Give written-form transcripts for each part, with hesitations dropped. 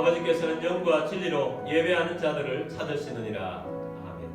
아버지께서는 영과 진리로 예배하는 자들을 찾으시느니라. 아멘.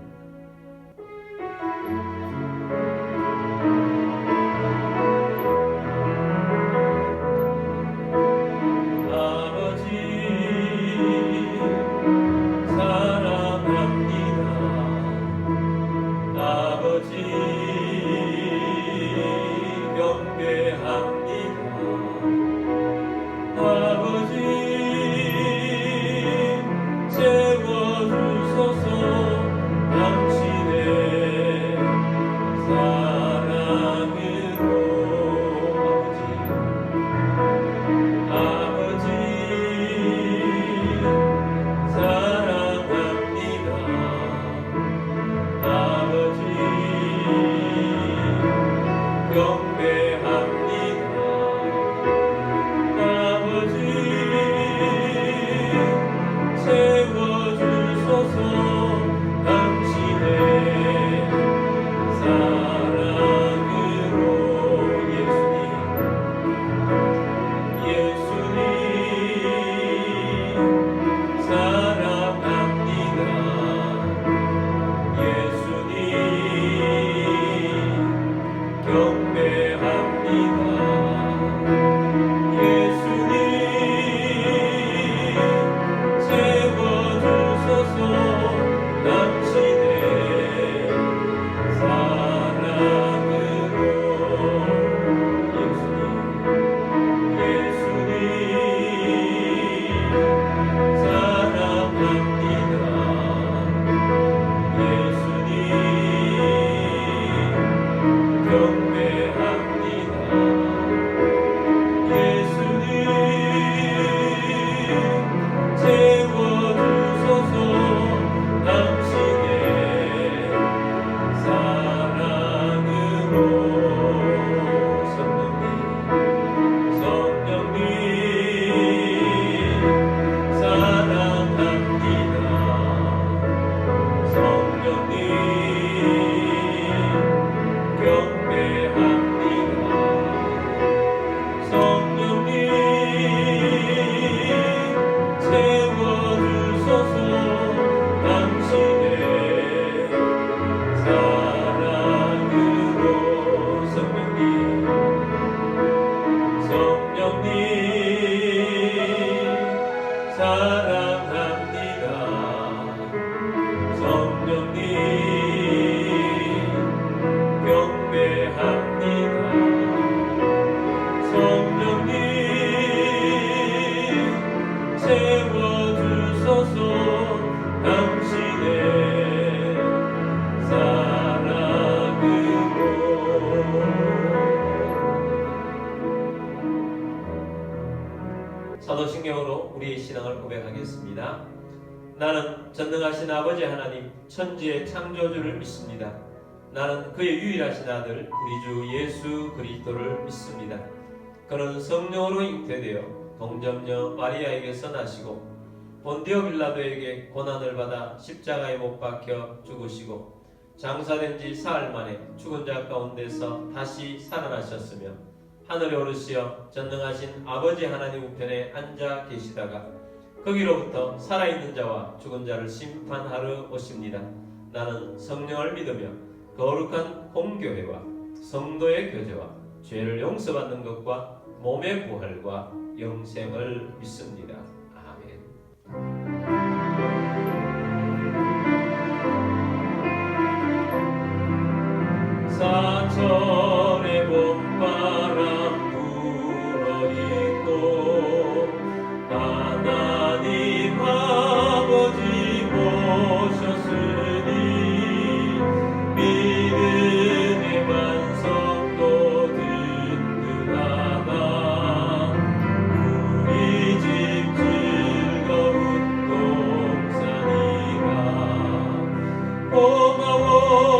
사도신경으로 우리의 신앙을 고백하겠습니다. 나는 전능하신 아버지 하나님 천지의 창조주를 믿습니다. 나는 그의 유일하신 아들 우리 주 예수 그리스도를 믿습니다. 그는 성령으로 잉태되어 동정녀 마리아에게서 나시고 본디오 빌라도에게 고난을 받아 십자가에 못 박혀 죽으시고 장사된 지 사흘 만에 죽은 자 가운데서 다시 살아나셨으며 하늘에 오르시어 전능하신 아버지 하나님 우편에 앉아 계시다가 거기로부터 살아있는 자와 죽은 자를 심판하러 오십니다. 나는 성령을 믿으며 거룩한 공교회와 성도의 교제와 죄를 용서받는 것과 몸의 부활과 영생을 믿습니다. 아멘. 사천의 봄바람 불어있고 하나님 아버지 모셨으니 믿음의 반석도 든든하다. 우리 집 즐거운 동산이라 고마워라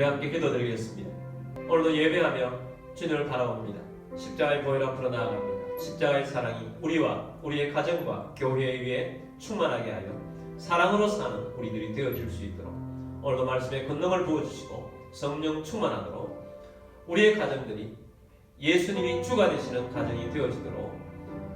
우리 함께 기도드리겠습니다. 오늘도 예배하며 주님을 바라봅니다. 십자가의 보혈 앞으로 나아갑니다. 십자가의 사랑이 우리와 우리의 가정과 교회 위에 충만하게 하여 사랑으로 사는 우리들이 되어질 수 있도록 오늘도 말씀에 권능을 부어주시고 성령 충만하도록 우리의 가정들이 예수님이 주가 되시는 가정이 되어지도록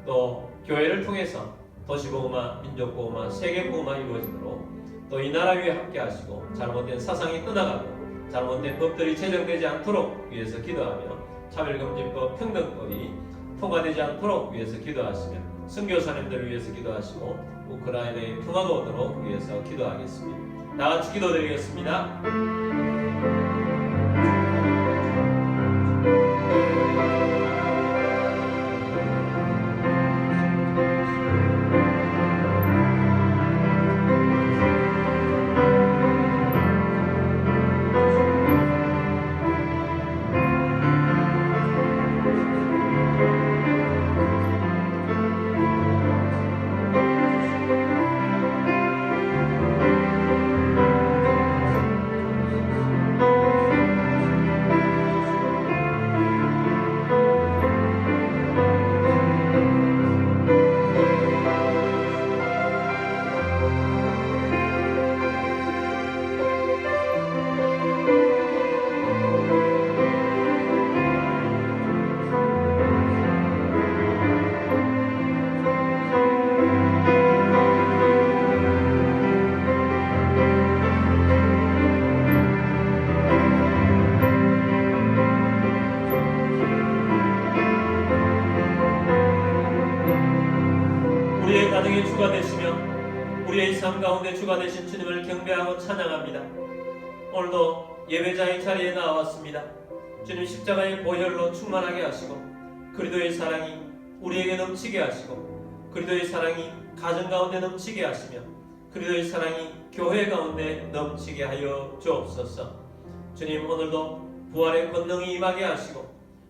또 교회를 통해서 도시복음화, 민족복음화, 세계복음화 이루어지도록 또 이 나라 위에 함께 하시고 잘못된 사상이 떠나가고 잘못된 법들이 제정되지 않도록 위해서 기도하며 차별금지법, 평등법이 통과되지 않도록 위해서 기도하시며 선교사님들을 위해서 기도하시고 우크라이나에 평화가 오도록 위해서 기도하겠습니다. 나같이 기도드리겠습니다. 우리의 가정의 주가 되시며 우리의 삶 가운데 주가 되신 주님을 경배하고 찬양합니다. 오늘도 예배자의 자리에 나왔습니다. 주님 십자가의 보혈로 충만하게 하시고 그리스도의 사랑이 우리에게 넘치게 하시고 그리스도의 사랑이 가정 가운데 넘치게 하시며 그리스도의 사랑이 교회 가운데 넘치게 하여 주옵소서. 주님 오늘도 부활의 권능이 임하게 하시고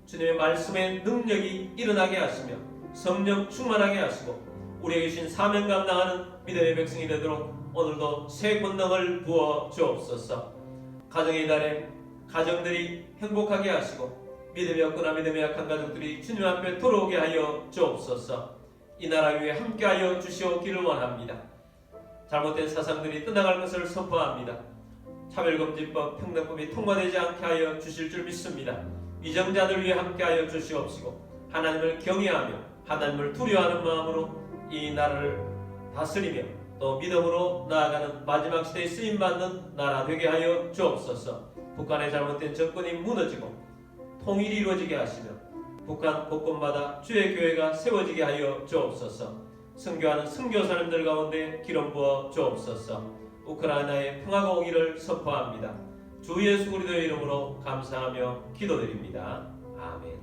주님의 말씀의 능력이 일어나게 하시며 성령 충만하게 하시고 우리에게 주신 사명 감당하는 믿음의 백성이 되도록 오늘도 새 권능을 부어 주옵소서. 가정의 달에 가정들이 행복하게 하시고 믿음이 없거나 믿음이 약한 가족들이 주님 앞에 돌아오게 하여 주옵소서. 이 나라 위에 함께하여 주시옵기를 원합니다. 잘못된 사상들이 떠나갈 것을 선포합니다. 차별금지법, 평등법이 통과되지 않게 하여 주실 줄 믿습니다. 위정자들 위해 함께하여 주시옵시고 하나님을 경외하며 하나님을 두려워하는 마음으로 이 나라를 다스리며 또 믿음으로 나아가는 마지막 시대에 쓰임받는 나라 되게 하여 주옵소서. 북한의 잘못된 정권이 무너지고 통일이 이루어지게 하시며 북한 곳곳마다 주의 교회가 세워지게 하여 주옵소서. 선교하는 선교사님들 가운데 기름 부어 주옵소서. 우크라이나에 평화가 오기를 선포합니다. 주 예수 그리스도의 이름으로 감사하며 기도드립니다. 아멘.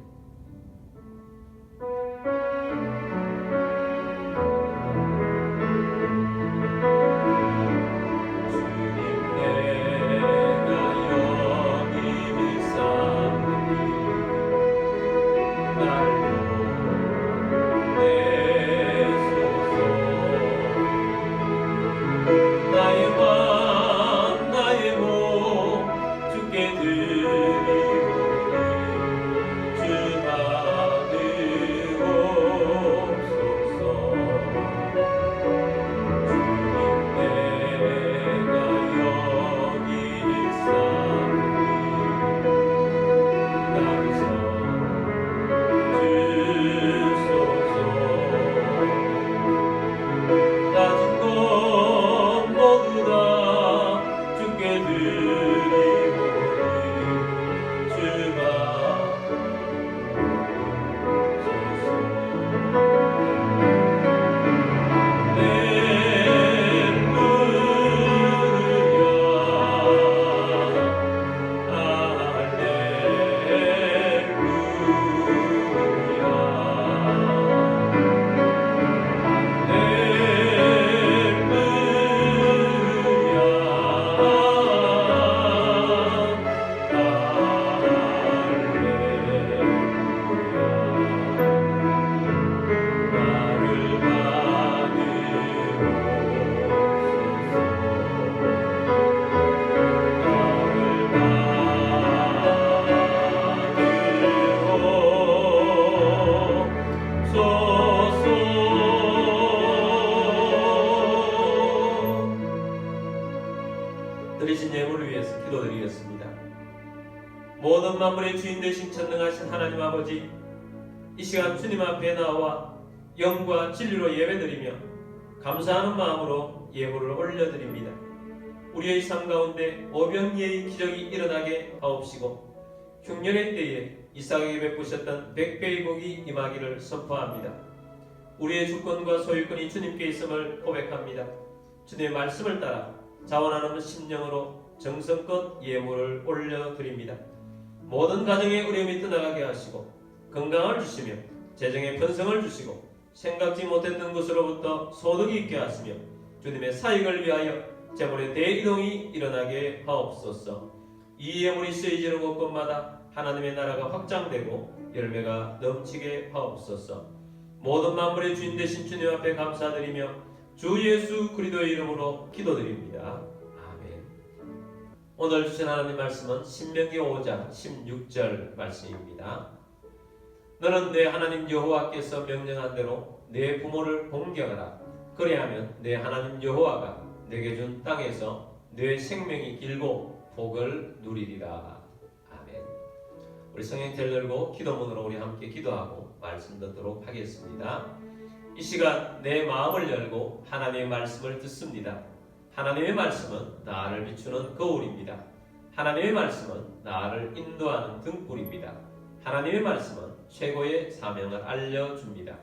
주가 되고 드리신 예물을 위해서 기도드리겠습니다. 모든 만물의 주인 되신 전능하신 하나님 아버지, 이 시간 주님 앞에 나와 영과 진리로 예배드리며 감사하는 마음으로 예물을 올려드립니다. 우리의 삶 가운데 오병이의 기적이 일어나게 하옵시고 흉년의 때에 이삭에게 베푸셨던 백배의 복이 임하기를 선포합니다. 우리의 주권과 소유권이 주님께 있음을 고백합니다. 주님의 말씀을 따라 자원하는 심령으로 정성껏 예물을 올려드립니다. 모든 가정에 어려움이 떠나가게 하시고 건강을 주시며 재정에 번성을 주시고 생각지 못했던 것으로부터 소득이 있게 하시며 주님의 사역을 위하여 재물의 대이동이 일어나게 하옵소서. 이 예물이 쓰여지는 곳곳마다 하나님의 나라가 확장되고 열매가 넘치게 하옵소서. 모든 만물의 주인 되신 주님 앞에 감사드리며 주 예수 그리스도의 이름으로 기도드립니다. 아멘. 오늘 주신 하나님 말씀은 신명기 5장 16절 말씀입니다. 너는 내 하나님 여호와께서 명령한 대로 내 부모를 공경하라. 그리하면 내 하나님 여호와가 내게 준 땅에서 내 생명이 길고 복을 누리리라. 아멘. 우리 성경책을 들고 기도문으로 우리 함께 기도하고 말씀 듣도록 하겠습니다. 이 시간 내 마음을 열고 하나님의 말씀을 듣습니다. 하나님의 말씀은 나를 비추는 거울입니다. 하나님의 말씀은 나를 인도하는 등불입니다. 하나님의 말씀은 최고의 사명을 알려줍니다.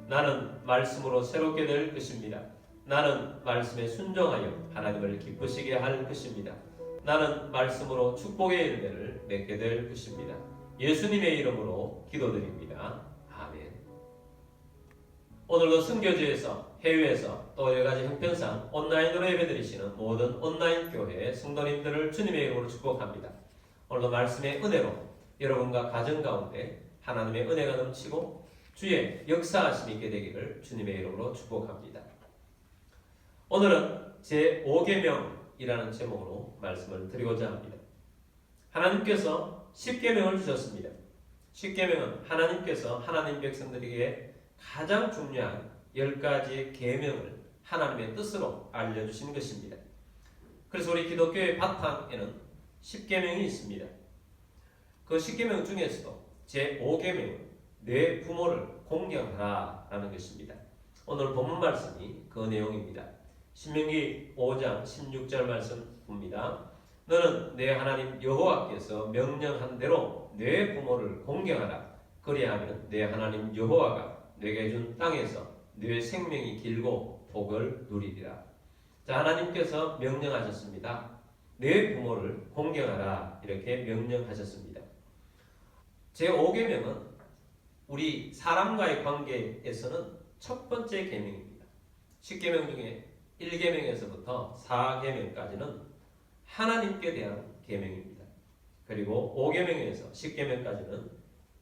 나는 말씀으로 새롭게 될 것입니다. 나는 말씀에 순종하여 하나님을 기쁘시게 할 것입니다. 나는 말씀으로 축복의 열매를 맺게 될 것입니다. 예수님의 이름으로 기도드립니다. 아멘. 오늘도 선교지에서, 해외에서 또 여러가지 형편상 온라인으로 예배드리시는 모든 온라인 교회 성도님들을 주님의 이름으로 축복합니다. 오늘도 말씀의 은혜로 여러분과 가정 가운데 하나님의 은혜가 넘치고 주의 역사하심이 있게 되기를 주님의 이름으로 축복합니다. 오늘은 제5계명이라는 제목으로 말씀을 드리고자 합니다. 하나님께서 10계명을 주셨습니다. 10계명은 하나님께서 하나님 백성들에게 가장 중요한 10가지의 계명을 하나님의 뜻으로 알려주신 것입니다. 그래서 우리 기독교의 바탕에는 10계명이 있습니다. 그 10계명 중에서도 제5계명은 내 부모를 공경하라 라는 것입니다. 오늘 본문 말씀이 그 내용입니다. 신명기 5장 16절 말씀 봅니다. 너는 내 하나님 여호와께서 명령한 대로 내 부모를 공경하라. 그리하면 내 하나님 여호와가 내게 준 땅에서 내 생명이 길고 복을 누리리라. 자, 하나님께서 명령하셨습니다. 내 부모를 공경하라 이렇게 명령하셨습니다. 제5계명은 우리 사람과의 관계에서는 첫 번째 계명입니다. 10계명 중에 1계명에서부터 4계명까지는 하나님께 대한 계명입니다. 그리고 5계명에서 10계명까지는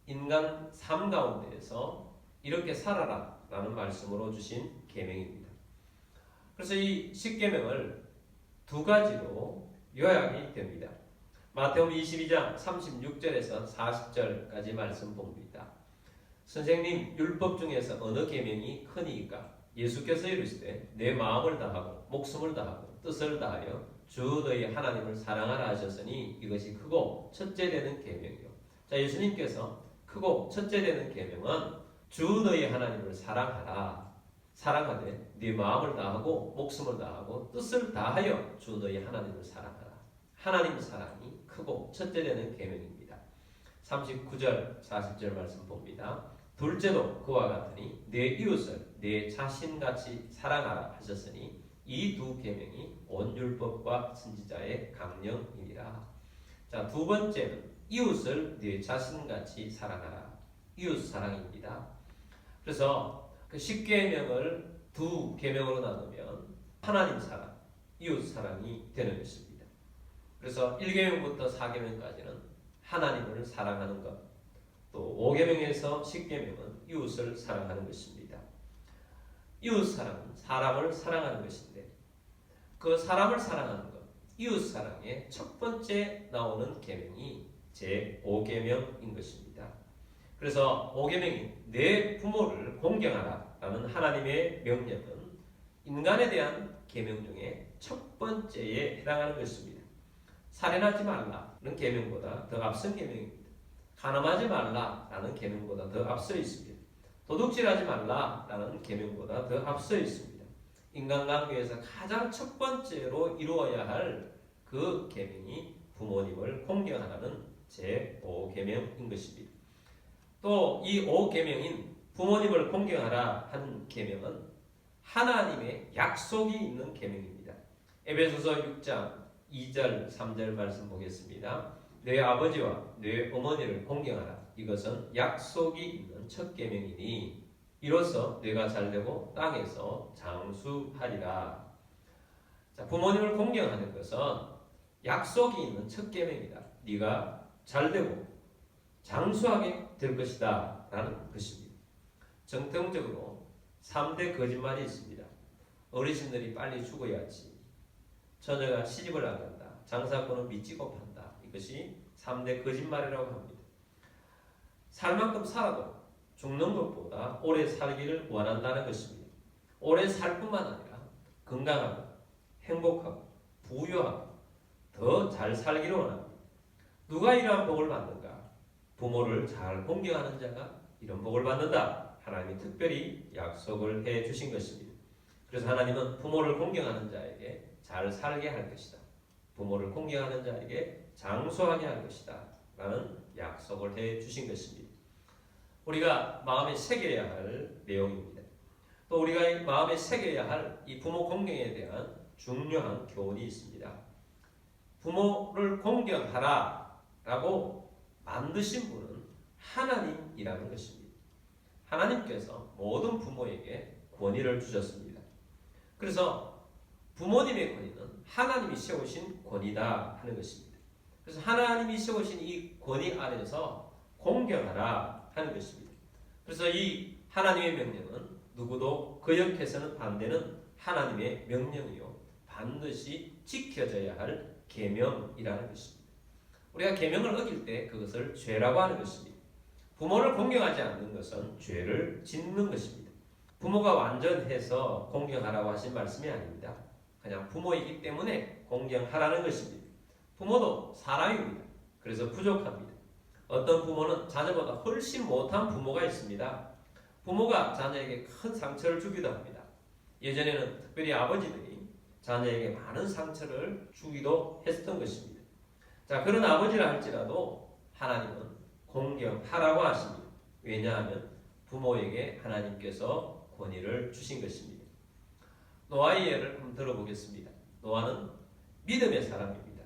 인간 삶 가운데에서 이렇게 살아라 라는 말씀으로 주신 계명입니다. 그래서 이 10계명을 두 가지로 요약이 됩니다. 마태복음 22장 36절에서 40절까지 말씀 봅니다. 선생님, 율법 중에서 어느 계명이 크니까? 예수께서 이르시되 내 마음을 다하고 목숨을 다하고 뜻을 다하여 주 너희 하나님을 사랑하라 하셨으니 이것이 크고 첫째 되는 계명이요. 자, 예수님께서 크고 첫째 되는 계명은 주 너희 하나님을 사랑하라. 사랑하되 네 마음을 다하고 목숨을 다하고 뜻을 다하여 주 너희 하나님을 사랑하라. 하나님 사랑이 크고 첫째 되는 계명입니다. 39절 40절 말씀 봅니다. 둘째도 그와 같으니 내 이웃을 내 자신같이 사랑하라 하셨으니 이 두 계명이 온 율법과 선지자의 강령이니라. 자, 두 번째는 이웃을 내 자신같이 사랑하라. 이웃 사랑입니다. 그래서 그 10계명을 두 계명으로 나누면 하나님 사랑, 이웃 사랑이 되는 것입니다. 그래서 1계명부터 4계명까지는 하나님을 사랑하는 것, 또 5계명에서 10계명은 이웃을 사랑하는 것입니다. 이웃 사랑은 사람을 사랑하는 것인데 그 사람을 사랑하는 것, 이웃 사랑의 첫 번째 나오는 계명이 제5계명인 것입니다. 그래서 5계명이 내 부모를 공경하라 라는 하나님의 명령은 인간에 대한 계명 중에 첫 번째에 해당하는 것입니다. 살인하지 말라는 계명보다 더 앞선 계명입니다. 간음하지 말라라는 계명보다 더 앞서 있습니다. 도둑질하지 말라라는 계명보다 더 앞서 있습니다. 인간관계에서 가장 첫 번째로 이루어야 할 그 계명이 부모님을 공경하라는 제5계명인 것입니다. 또 이 5계명인 부모님을 공경하라 한 계명은 하나님의 약속이 있는 계명입니다. 에베소서 6장 2절 3절 말씀 보겠습니다. 내 아버지와 내 어머니를 공경하라. 이것은 약속이 있는 첫 계명이니 이로써 뇌가 잘되고 땅에서 장수하리라. 자, 부모님을 공경하는 것은 약속이 있는 첫 계명이다. 네가 잘되고 장수하게 될 것이다 라는 것입니다. 정통적으로 3대 거짓말이 있습니다. 어르신들이 빨리 죽어야지, 처녀가 시집을 안 간다, 장사꾼은 미치고 판다. 이것이 3대 거짓말이라고 합니다. 살 만큼 살아도 죽는 것보다 오래 살기를 원한다는 것입니다. 오래 살 뿐만 아니라 건강하고 행복하고 부유하고 더 잘 살기를 원합니다. 누가 이러한 복을 받는가? 부모를 잘 공경하는 자가 이런 복을 받는다. 하나님이 특별히 약속을 해 주신 것입니다. 그래서 하나님은 부모를 공경하는 자에게 잘 살게 할 것이다. 부모를 공경하는 자에게 장수하게 할 것이다. 라는 약속을 해 주신 것입니다. 우리가 마음에 새겨야 할 내용입니다. 또 우리가 마음에 새겨야 할 이 부모 공경에 대한 중요한 교훈이 있습니다. 부모를 공경하라 라고 만드신 분은 하나님이라는 것입니다. 하나님께서 모든 부모에게 권위를 주셨습니다. 그래서 부모님의 권위는 하나님이 세우신 권위다 하는 것입니다. 그래서 하나님이 세우신 이 권위 아래서 공경하라 하는 것입니다. 그래서 이 하나님의 명령은 누구도 거역해서는 안 되는 하나님의 명령이요, 반드시 지켜져야 할 계명이라는 것입니다. 우리가 계명을 어길 때 그것을 죄라고 하는 것입니다. 부모를 공경하지 않는 것은 죄를 짓는 것입니다. 부모가 완전해서 공경하라고 하신 말씀이 아닙니다. 그냥 부모이기 때문에 공경하라는 것입니다. 부모도 사람입니다. 그래서 부족합니다. 어떤 부모는 자녀보다 훨씬 못한 부모가 있습니다. 부모가 자녀에게 큰 상처를 주기도 합니다. 예전에는 특별히 아버지들이 자녀에게 많은 상처를 주기도 했던 것입니다. 자, 그런 아버지라 할지라도 하나님은 공경하라고 하십니다. 왜냐하면 부모에게 하나님께서 권위를 주신 것입니다. 노아의 예를 한번 들어보겠습니다. 노아는 믿음의 사람입니다.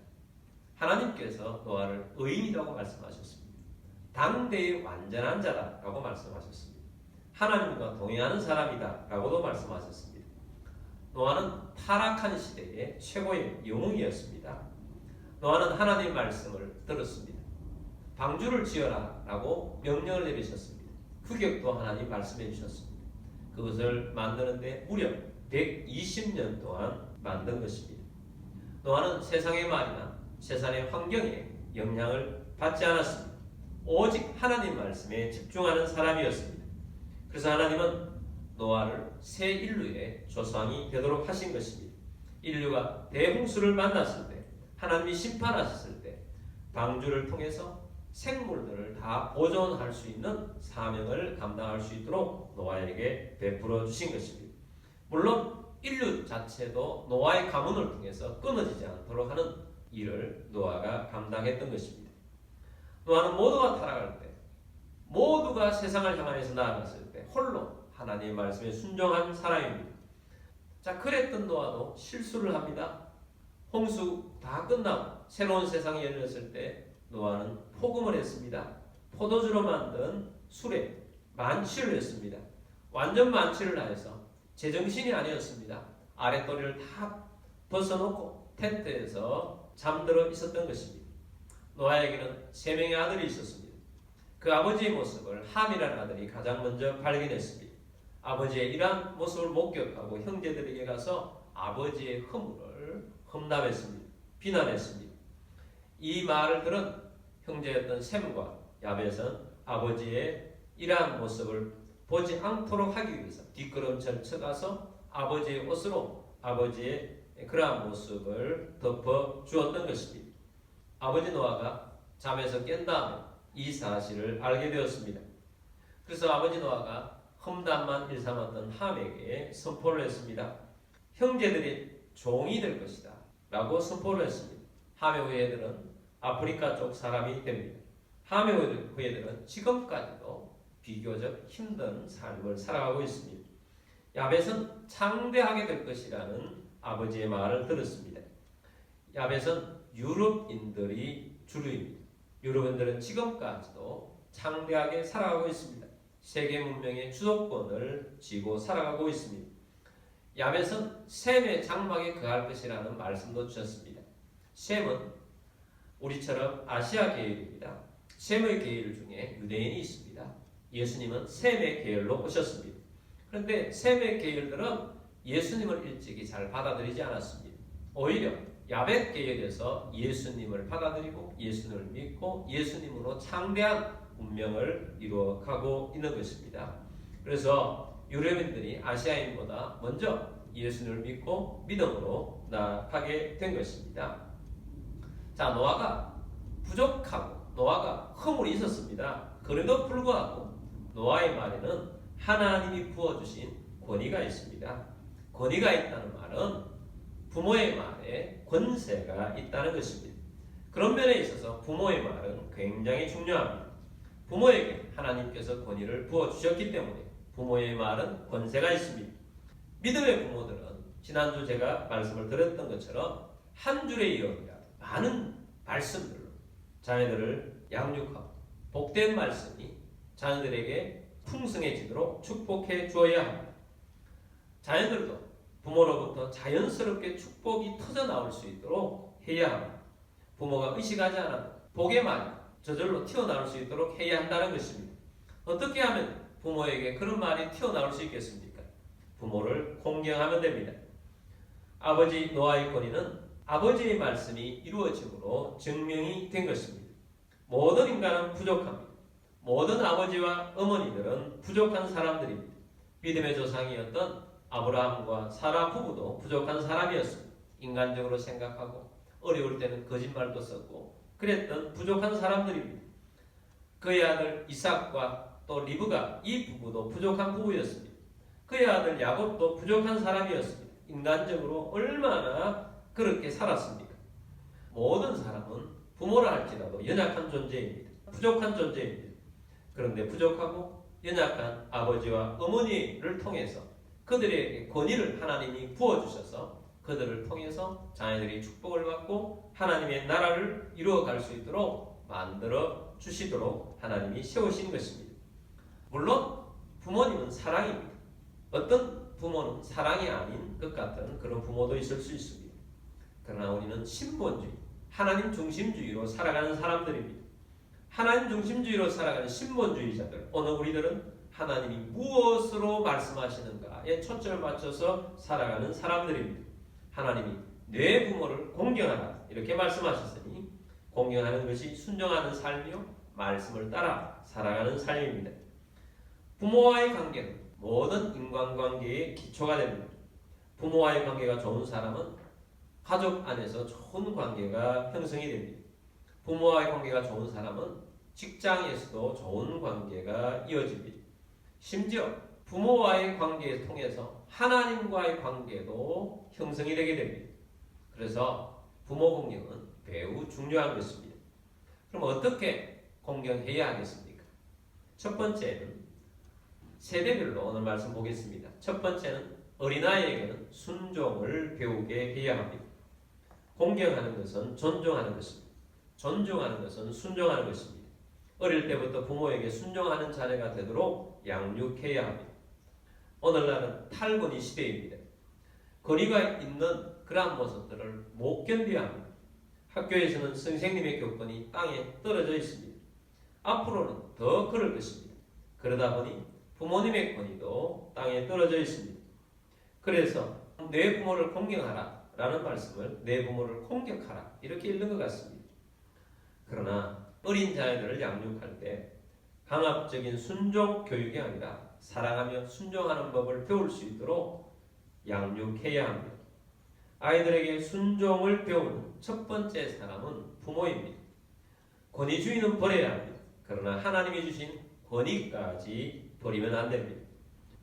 하나님께서 노아를 의인이라고 말씀하셨습니다. 당대의 완전한 자라고 말씀하셨습니다. 하나님과 동행하는 사람이다 라고도 말씀하셨습니다. 노아는 타락한 시대의 최고의 영웅이었습니다. 노아는 하나님의 말씀을 들었습니다. 방주를 지어라 라고 명령을 내리셨습니다. 규격도 하나님 말씀해 주셨습니다. 그것을 만드는데 무려 120년 동안 만든 것입니다. 노아는 세상의 말이나 세상의 환경에 영향을 받지 않았습니다. 오직 하나님 말씀에 집중하는 사람이었습니다. 그래서 하나님은 노아를 새 인류의 조상이 되도록 하신 것입니다. 인류가 대홍수를 만났을 때, 하나님이 심판하셨을 때 방주를 통해서 생물들을 다 보존할 수 있는 사명을 감당할 수 있도록 노아에게 베풀어 주신 것입니다. 물론 인류 자체도 노아의 가문을 통해서 끊어지지 않도록 하는 일을 노아가 감당했던 것입니다. 노아는 모두가 타락할 때, 모두가 세상을 향해서 나아갔을 때 홀로 하나님의 말씀에 순종한 사람입니다. 자, 그랬던 노아도 실수를 합니다. 홍수 다 끝나고 새로운 세상이 열렸을 때 노아는 포금을 했습니다. 포도주로 만든 술에 만취를 했습니다. 완전 만취를 하여서 제정신이 아니었습니다. 아랫도리를 다 벗어놓고 텐트에서 잠들어 있었던 것입니다. 노아에게는 3명의 아들이 있었습니다. 그 아버지의 모습을 함이라는 아들이 가장 먼저 발견했습니다. 아버지의 이러한 모습을 목격하고 형제들에게 가서 아버지의 허물을 험담했습니다. 비난했습니다. 이 말을 들은 형제였던 셈과 야벳은 아버지의 이러한 모습을 보지 않도록 하기 위해서 뒷걸음질 쳐가서 아버지의 옷으로 아버지의 그러한 모습을 덮어 주었던 것입니다. 아버지 노아가 잠에서 깬 다음에 이 사실을 알게 되었습니다. 그래서 아버지 노아가 험담만 일삼았던 함에게 선포를 했습니다. 형제들이 종이 될 것이다 라고 선포를 했습니다. 함의 후예들은 아프리카 쪽 사람이 됩니다. 함의 후예들은 지금까지도 비교적 힘든 삶을 살아가고 있습니다. 야벳은 창대하게 될 것이라는 아버지의 말을 들었습니다. 야벳은 유럽인들이 주류입니다. 유럽인들은 지금까지도 창대하게 살아가고 있습니다. 세계 문명의 주도권을 쥐고 살아가고 있습니다. 야벳은 셈의 장막에 거할 것이라는 말씀도 주셨습니다. 셈은 우리처럼 아시아 계열입니다. 셈의 계열 중에 유대인이 있습니다. 예수님은 셈의 계열로 오셨습니다. 그런데 셈의 계열들은 예수님을 일찍이 잘 받아들이지 않았습니다. 오히려 야벳 계열에서 예수님을 받아들이고 예수님을 믿고 예수님으로 창대한 운명을 이루어가고 있는 것입니다. 그래서 유럽인들이 아시아인보다 먼저 예수님을 믿고 믿음으로 나아가게 된 것입니다. 자, 노아가 부족하고 노아가 허물이 있었습니다. 그럼에도 불구하고 노아의 말에는 하나님이 부어주신 권위가 있습니다. 권위가 있다는 말은 부모의 말에 권세가 있다는 것입니다. 그런 면에 있어서 부모의 말은 굉장히 중요합니다. 부모에게 하나님께서 권위를 부어주셨기 때문에 부모의 말은 권세가 있습니다. 믿음의 부모들은 지난주 제가 말씀을 드렸던 것처럼 한 줄에 이어가 많은 말씀들로 자녀들을 양육하고 복된 말씀이 자녀들에게 풍성해지도록 축복해 주어야 합니다. 자녀들도 부모로부터 자연스럽게 축복이 터져 나올 수 있도록 해야 합니다. 부모가 의식하지 않아도 복에만 저절로 튀어나올 수 있도록 해야 한다는 것입니다. 어떻게 하면 부모에게 그런 말이 튀어나올 수 있겠습니까? 부모를 공경하면 됩니다. 아버지 노아의 권위는 아버지의 말씀이 이루어짐으로 증명이 된 것입니다. 모든 인간은 부족합니다. 모든 아버지와 어머니들은 부족한 사람들입니다. 믿음의 조상이었던 아브라함과 사라 부부도 부족한 사람이었습니다. 인간적으로 생각하고 어려울 때는 거짓말도 썼고 그랬던 부족한 사람들입니다. 그의 아들 이삭과 또 리브가 이 부부도 부족한 부부였습니다. 그의 아들 야곱도 부족한 사람이었습니다. 인간적으로 얼마나 그렇게 살았습니까? 모든 사람은 부모라 할지라도 연약한 존재입니다. 부족한 존재입니다. 그런데 부족하고 연약한 아버지와 어머니를 통해서 그들에게 권위를 하나님이 부어주셔서 그들을 통해서 자녀들이 축복을 받고 하나님의 나라를 이루어갈 수 있도록 만들어 주시도록 하나님이 세우신 것입니다. 물론 부모님은 사랑입니다. 어떤 부모는 사랑이 아닌 것 같은 그런 부모도 있을 수 있습니다. 그러나 우리는 신본주의, 하나님 중심주의로 살아가는 사람들입니다. 하나님 중심주의로 살아가는 신본주의자들, 오늘 우리들은 하나님이 무엇으로 말씀하시는가에 초점을 맞춰서 살아가는 사람들입니다. 하나님이 내 부모를 공경하라 이렇게 말씀하셨으니 공경하는 것이 순종하는 삶이요 말씀을 따라 살아가는 삶입니다. 부모와의 관계는 모든 인간관계의 기초가 됩니다. 부모와의 관계가 좋은 사람은 가족 안에서 좋은 관계가 형성이 됩니다. 부모와의 관계가 좋은 사람은 직장에서도 좋은 관계가 이어집니다. 심지어 부모와의 관계를 통해서 하나님과의 관계도 형성이 되게 됩니다. 그래서 부모 공경은 매우 중요한 것입니다. 그럼 어떻게 공경해야 하겠습니까? 첫 번째는 세대별로 오늘 말씀 보겠습니다. 첫 번째는 어린아이에게는 순종을 배우게 해야 합니다. 공경하는 것은 존중하는 것입니다. 존중하는 것은 순종하는 것입니다. 어릴 때부터 부모에게 순종하는 자녀가 되도록 양육해야 합니다. 오늘날은 탈권위 시대입니다. 권위가 있는 그러한 모습들을 못 견뎌야 합니다. 학교에서는 선생님의 교권이 땅에 떨어져 있습니다. 앞으로는 더 그럴 것입니다. 그러다 보니 부모님의 권위도 땅에 떨어져 있습니다. 그래서 내 부모를 공경하라 라는 말씀을 내 부모를 공격하라 이렇게 읽는 것 같습니다. 그러나 어린 자녀들을 양육할 때 강압적인 순종 교육이 아니라 사랑하며 순종하는 법을 배울 수 있도록 양육해야 합니다. 아이들에게 순종을 배우는 첫 번째 사람은 부모입니다. 권위주의는 버려야 합니다. 그러나 하나님이 주신 권위까지 버리면 안 됩니다.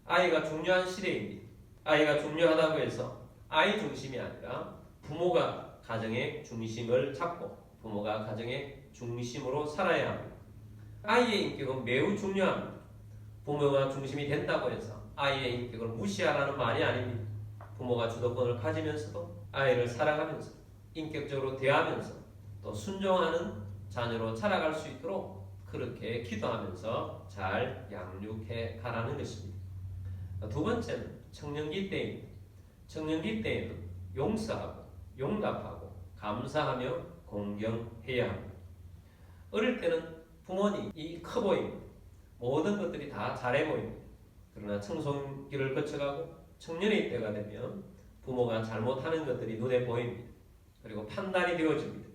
아이가 중요한 시대입니다. 아이가 중요하다고 해서 아이 중심이 아니라 부모가 가정의 중심을 잡고 부모가 가정의 중심으로 살아야 합니다. 아이의 인격은 매우 중요합니다. 부모가 중심이 된다고 해서 아이의 인격을 무시하라는 말이 아닙니다. 부모가 주도권을 가지면서도 아이를 사랑하면서 인격적으로 대하면서 또 순종하는 자녀로 자라갈 수 있도록 그렇게 기도하면서 잘 양육해 가라는 것입니다. 두 번째는 청년기 때입니다. 청년기 때에는 용서하고 용납하고 감사하며 공경해야 합니다. 어릴 때는 부모님이 커 보입니다. 모든 것들이 다 잘해 보입니다. 그러나 청소기를 거쳐가고 청년의 때가 되면 부모가 잘못하는 것들이 눈에 보입니다. 그리고 판단이 되어집니다.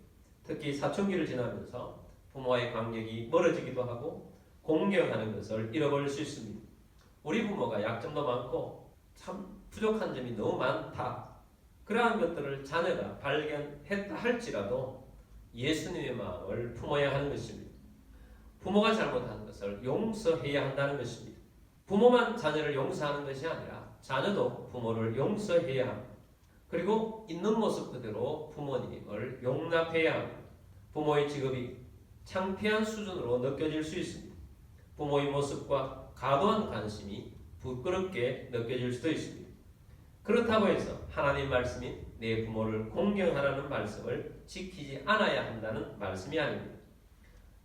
특히 사춘기를 지나면서 부모와의 관계가 멀어지기도 하고 공경하는 것을 잃어버릴 수 있습니다. 우리 부모가 약점도 많고 참 부족한 점이 너무 많다. 그러한 것들을 자녀가 발견했다 할지라도 예수님의 마음을 품어야 하는 것입니다. 부모가 잘못한 것을 용서해야 한다는 것입니다. 부모만 자녀를 용서하는 것이 아니라 자녀도 부모를 용서해야 합니다. 그리고 있는 모습 그대로 부모님을 용납해야 합니다. 부모의 직업이 창피한 수준으로 느껴질 수 있습니다. 부모의 모습과 과도한 관심이 부끄럽게 느껴질 수도 있습니다. 그렇다고 해서 하나님 말씀인 내 부모를 공경하라는 말씀을 지키지 않아야 한다는 말씀이 아닙니다.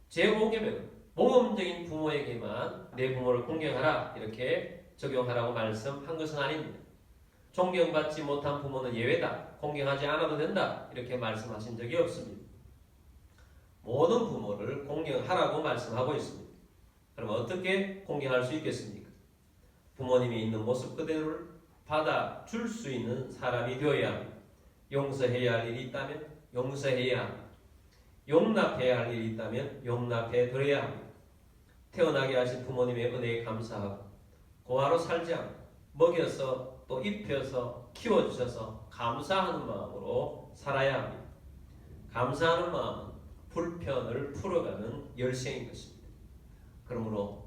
제5계명은 모범적인 부모에게만 내 부모를 공경하라 이렇게 적용하라고 말씀한 것은 아닙니다. 존경받지 못한 부모는 예외다. 공경하지 않아도 된다. 이렇게 말씀하신 적이 없습니다. 모든 부모를 공경하라고 말씀하고 있습니다. 그럼 어떻게 공경할 수 있겠습니까? 부모님이 있는 모습 그대로를 받아줄 수 있는 사람이 되어야 합니다. 용서해야 할 일이 있다면 용서해야 합니다. 용납해야 할 일이 있다면 용납해 드려야 합니다. 태어나게 하신 부모님의 은혜에 감사하고 고아로 살지 않고 먹여서 또 입혀서 키워주셔서 감사하는 마음으로 살아야 합니다. 감사하는 마음은 불편을 풀어가는 열쇠인 것입니다. 그러므로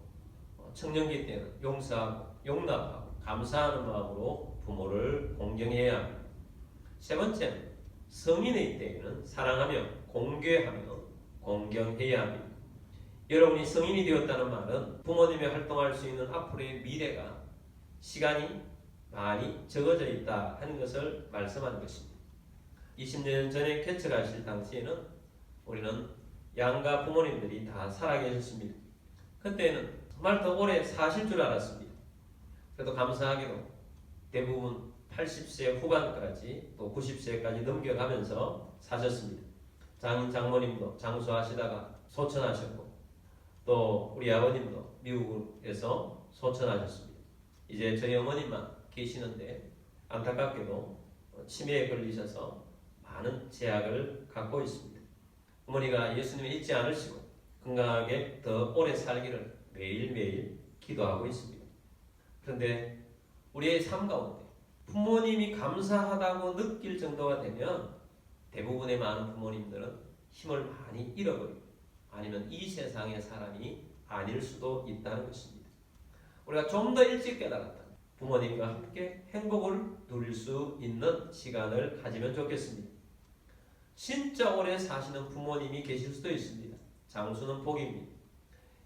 청년기 때는 용서하고 용납하고 감사하는 마음으로 부모를 공경해야 합니다. 세 번째는 성인의 때에는 사랑하며 공경하며 공경해야 합니다. 여러분이 성인이 되었다는 말은 부모님이 활동할 수 있는 앞으로의 미래가 시간이 많이 적어져 있다 하는 것을 말씀하는 것입니다. 20년 전에 개척하실 당시에는 우리는 양가 부모님들이 다 살아계셨습니다. 그때는 정말 더 오래 사실 줄 알았습니다. 그래도 감사하게도 대부분 80세 후반까지 또 90세까지 넘겨가면서 사셨습니다. 장인 장모님도 장수하시다가 소천하셨고 또 우리 아버님도 미국에서 소천하셨습니다. 이제 저희 어머님만 계시는데 안타깝게도 치매에 걸리셔서 많은 제약을 갖고 있습니다. 어머니가 예수님을 잊지 않으시고 건강하게 더 오래 살기를 매일매일 기도하고 있습니다. 그런데 우리의 삶 가운데 부모님이 감사하다고 느낄 정도가 되면 대부분의 많은 부모님들은 힘을 많이 잃어버리고 아니면 이 세상의 사람이 아닐 수도 있다는 것입니다. 우리가 좀 더 일찍 깨달았다면 부모님과 함께 행복을 누릴 수 있는 시간을 가지면 좋겠습니다. 진짜 오래 사시는 부모님이 계실 수도 있습니다. 장수는 복입니다.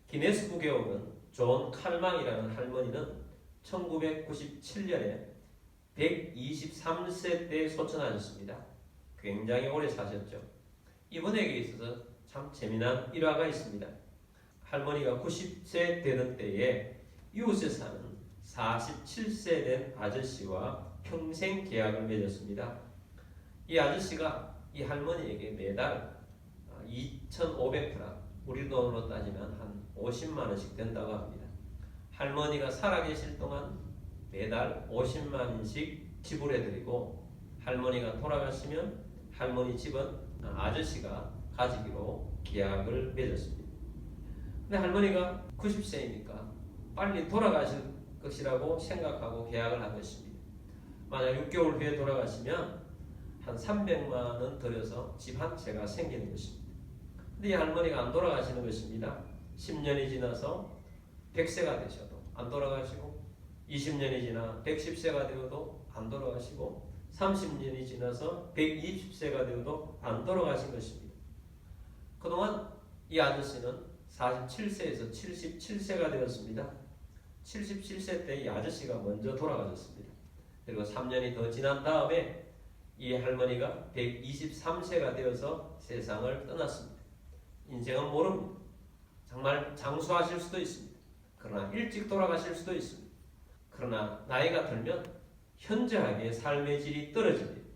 기네스 국에오는 존 칼망이라는 할머니는 1997년에 123세 때 소천하셨습니다. 굉장히 오래 사셨죠. 이분에게 있어서 참 재미난 일화가 있습니다. 할머니가 90세 되는 때에 이웃에 사는 47세 된 아저씨와 평생 계약을 맺었습니다. 이 아저씨가 이 할머니에게 매달 2,500프랑 우리 돈으로 따지면 한 50만 원씩 된다고 합니다. 할머니가 살아계실 동안 매달 50만 원씩 지불해드리고 할머니가 돌아가시면 할머니 집은 아저씨가 가지기로 계약을 맺었습니다. 근데 할머니가 90세이니까 빨리 돌아가실 것이라고 생각하고 계약을 한 것입니다. 만약 6개월 후에 돌아가시면 한 300만 원 들여서 집 한 채가 생기는 것입니다. 근데 이 할머니가 안 돌아가시는 것입니다. 10년이 지나서 100세가 되셔도 안 돌아가시고, 20년이 지나 110세가 되어도 안 돌아가시고, 30년이 지나서 120세가 되어도 안 돌아가신 것입니다. 그동안 이 아저씨는 47세에서 77세가 되었습니다. 77세 때 이 아저씨가 먼저 돌아가셨습니다. 그리고 3년이 더 지난 다음에 이 할머니가 123세가 되어서 세상을 떠났습니다. 인생은 모릅니다. 정말 장수하실 수도 있습니다. 그러나 일찍 돌아가실 수도 있습니다. 그러나 나이가 들면 현저하게 삶의 질이 떨어집니다.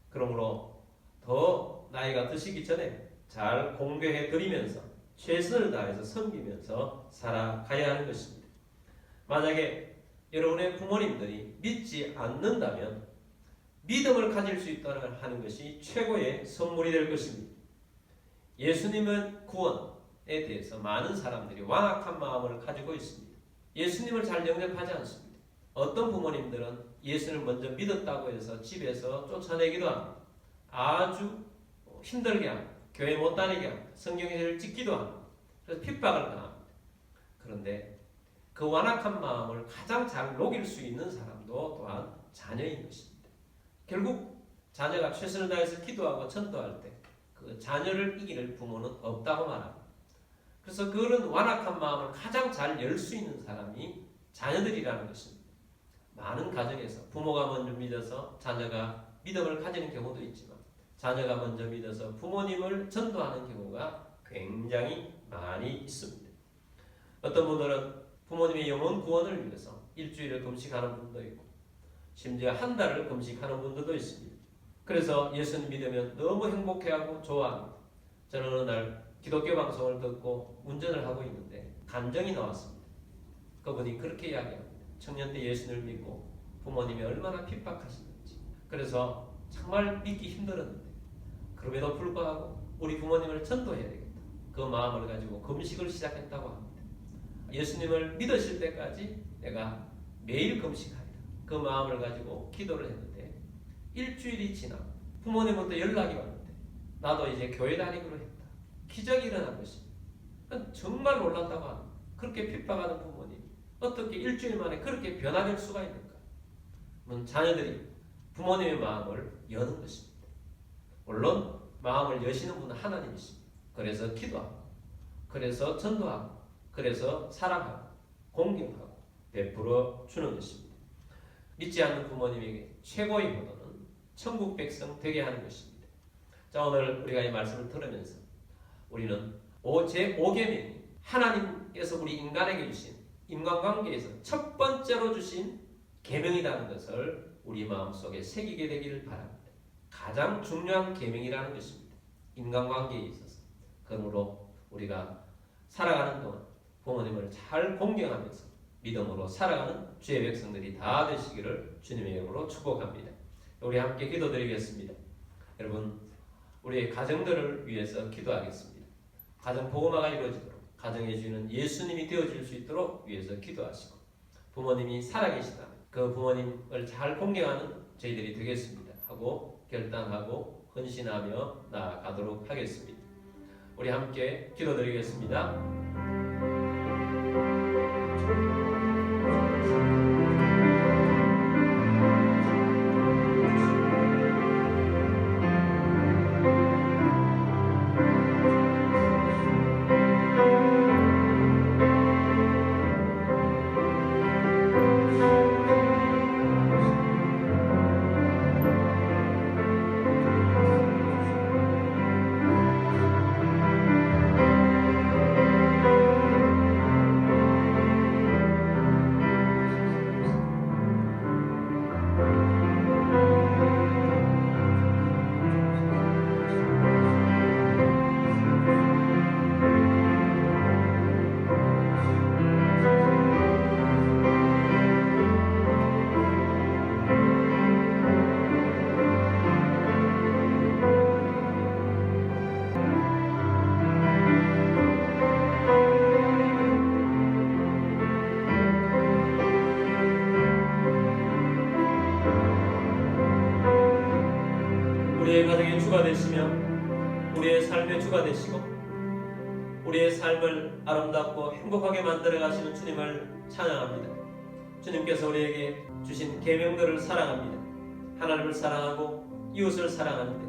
그러므로 더 나이가 드시기 전에 잘 공경해 드리면서 최선을 다해서 섬기면서 살아가야 하는 것입니다. 만약에 여러분의 부모님들이 믿지 않는다면 믿음을 가질 수 있다는 하는 것이 최고의 선물이 될 것입니다. 예수님의 구원에 대해서 많은 사람들이 완악한 마음을 가지고 있습니다. 예수님을 잘 영접하지 않습니다. 어떤 부모님들은 예수를 먼저 믿었다고 해서 집에서 쫓아내기도 합니다. 아주 힘들게 합니다. 교회 못 다니게 합니다. 성경에를 찍기도 합니다. 그래서 핍박을 당합니다. 그런데 그 완악한 마음을 가장 잘 녹일 수 있는 사람도 또한 자녀인 것입니다. 결국 자녀가 최선을 다해서 기도하고 전도할 때 그 자녀를 이길 부모는 없다고 말합니다. 그래서 그런 완악한 마음을 가장 잘 열 수 있는 사람이 자녀들이라는 것입니다. 많은 가정에서 부모가 먼저 믿어서 자녀가 믿음을 가지는 경우도 있지만, 자녀가 먼저 믿어서 부모님을 전도하는 경우가 굉장히 많이 있습니다. 어떤 분들은 부모님의 영혼 구원을 위해서 일주일을 금식하는 분도 있고, 심지어 한 달을 금식하는 분들도 있습니다. 그래서 예수님 믿으면 너무 행복해하고 좋아합니다. 저는 어느 날 기독교 방송을 듣고 운전을 하고 있는데 감정이 나왔습니다. 그분이 그렇게 이야기합니다. 청년 때 예수님을 믿고 부모님이 얼마나 핍박하시는지, 그래서 정말 믿기 힘들었는데 그럼에도 불구하고 우리 부모님을 전도해야 되겠다, 그 마음을 가지고 금식을 시작했다고 합니다. 예수님을 믿으실 때까지 내가 매일 금식하리라, 그 마음을 가지고 기도를 했는데 일주일이 지나 부모님부터 연락이 왔는데 나도 이제 교회 다니기로 했다. 기적이 일어난 것입니다. 정말 놀랐다고 합니다. 그렇게 핍박하는 부모님이 어떻게 일주일 만에 그렇게 변화될 수가 있는가? 자녀들이 부모님의 마음을 여는 것입니다. 물론 마음을 여시는 분은 하나님이십니다. 그래서 기도하고, 그래서 전도하고, 그래서 사랑하고, 공경하고 베풀어 주는 것입니다. 믿지 않는 부모님에게 최고의 효도는 천국 백성 되게 하는 것입니다. 자, 오늘 우리가 이 말씀을 들으면서 우리는 제5계명이 하나님께서 우리 인간에게 주신 인간관계에서 첫 번째로 주신 계명이라는 것을 우리 마음속에 새기게 되기를 바랍니다. 가장 중요한 계명이라는 것입니다. 인간관계에 있어서. 그러므로 우리가 살아가는 동안 부모님을 잘 공경하면서 믿음으로 살아가는 주의 백성들이 다 되시기를 주님의 이름으로 축복합니다. 우리 함께 기도드리겠습니다. 여러분, 우리의 가정들을 위해서 기도하겠습니다. 가정 복음화가 이루어지도록, 가정의 주인은 예수님이 되어질 수 있도록 위해서 기도하시고, 부모님이 살아계시다면 그 부모님을 잘 공경하는 저희들이 되겠습니다 하고 결단하고 헌신하며 나아가도록 하겠습니다. 우리 함께 기도드리겠습니다. 우리의 가정의 주가 되시며 우리의 삶의 주가 되시고 우리의 삶을 아름답고 행복하게 만들어 가시는 주님을 찬양합니다. 주님께서 우리에게 주신 계명들을 사랑합니다. 하나님을 사랑하고 이웃을 사랑합니다.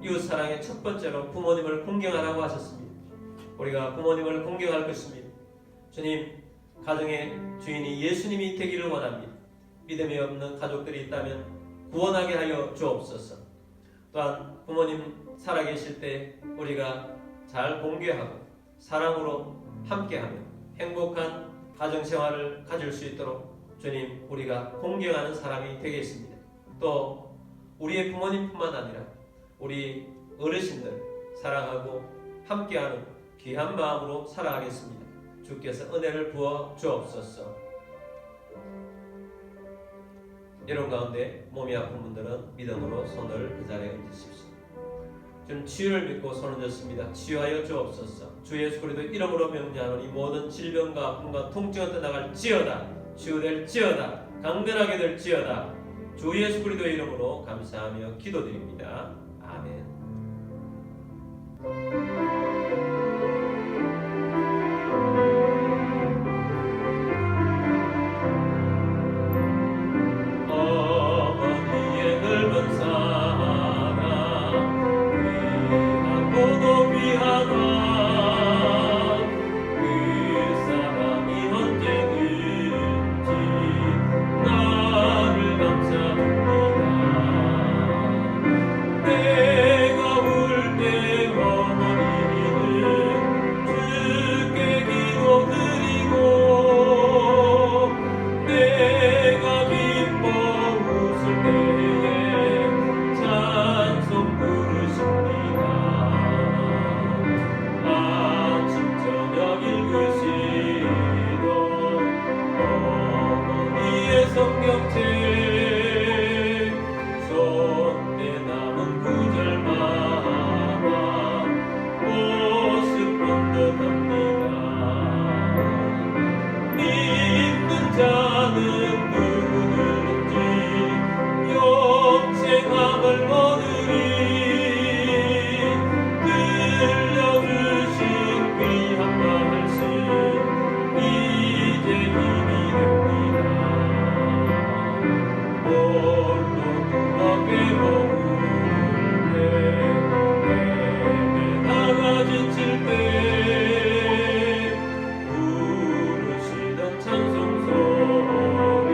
이웃 사랑의 첫 번째로 부모님을 공경하라고 하셨습니다. 우리가 부모님을 공경할 것입니다. 주님, 가정의 주인이 예수님이 되기를 원합니다. 믿음이 없는 가족들이 있다면 구원하게 하여 주옵소서. 또한 부모님 살아계실 때 우리가 잘 공경하고 사랑으로 함께하며 행복한 가정생활을 가질 수 있도록 주님, 우리가 공경하는 사람이 되겠습니다. 또 우리의 부모님뿐만 아니라 우리 어르신들 사랑하고 함께하는 귀한 마음으로 살아가겠습니다. 주께서 은혜를 부어 주옵소서. 여러분 가운데 몸이 아픈 분들은 믿음으로 손을 그 자리에 얹으십시오. 저는 치유를 믿고 손을 얹습니다. 치유하여 주옵소서. 주 예수 그리스도 이름으로 명령하노니 모든 질병과 아픔과 통증은 떠나갈지어다. 치유될지어다. 강건하게 될지어다. 주 예수 그리스도의 이름으로 감사하며 기도드립니다. 아멘. 어머니의 넓은 사랑 귀하고도 귀하다. 그 사랑이 언제든지 나를 감싸줍니다. 내가 울 때 어머니는 주께 기도드리고 내가 기뻐 웃을 때에 찬송 부르십니다. 아침 저녁 읽으시던 어머니의 성경책 손때 남은 구절마다 모습 본 듯합니다. 믿는 자는 누구든지 영생함을 얻으리. 들려주신 귀한 말씀 이제 힘이 됩니다. 홀로 누워 괴로울 때 내다가 지칠 때 부르시던 찬송소리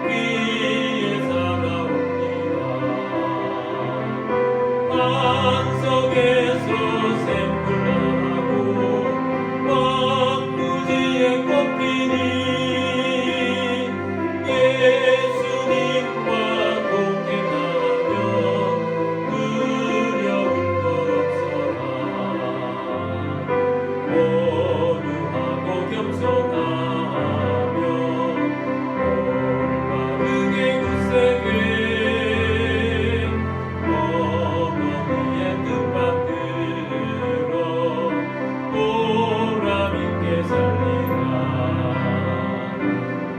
귀에 다가옵니다. 반석에서 샘물 나고 황무지에 꽃피니 예수님과 동행하며 두려울 것 없어라. 온유하고 겸손하며 올바르게 굳세게 어머니의 뜻받들어 보람있게 살리라.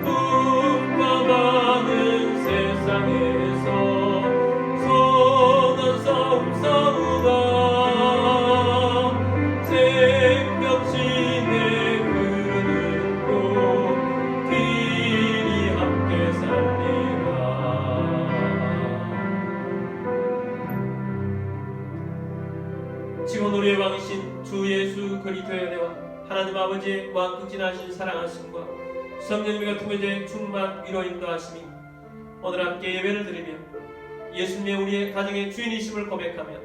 꿈과 많은 세상에서 선한 싸움 싸우다 생명신의 흐르는 곳 길이 함께 살리라. 지금 우리의 왕이신 주 예수 그리스도의 은혜와 하나님 아버지의 무한극진하신 사랑하심과 성령님과 통해제 충만 위로 인도하심이 오늘 함께 예배를 드리며 예수님의 우리의 가정의 주인이심을 고백하며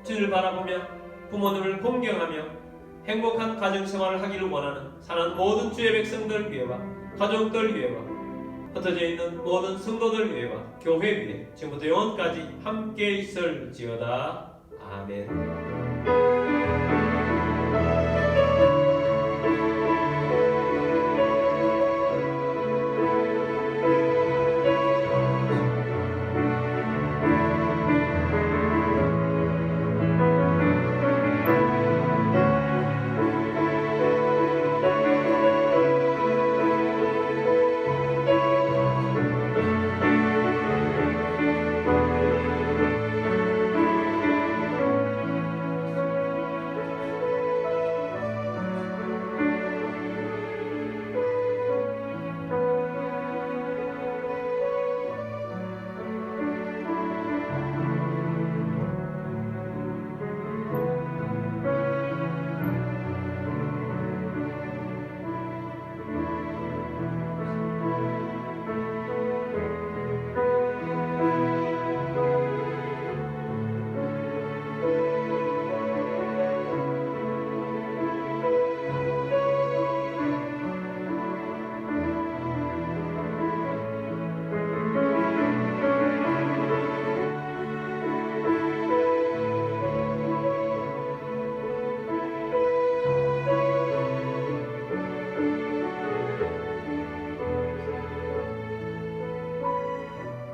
주를 바라보며 부모님을 공경하며 행복한 가정생활을 하기를 원하는 사랑하는 모든 주의 백성들 위해와 가족들 위해와 흩어져 있는 모든 성도들 위해와 교회 위에 지금부터 영원까지 함께 있을지어다. 아멘.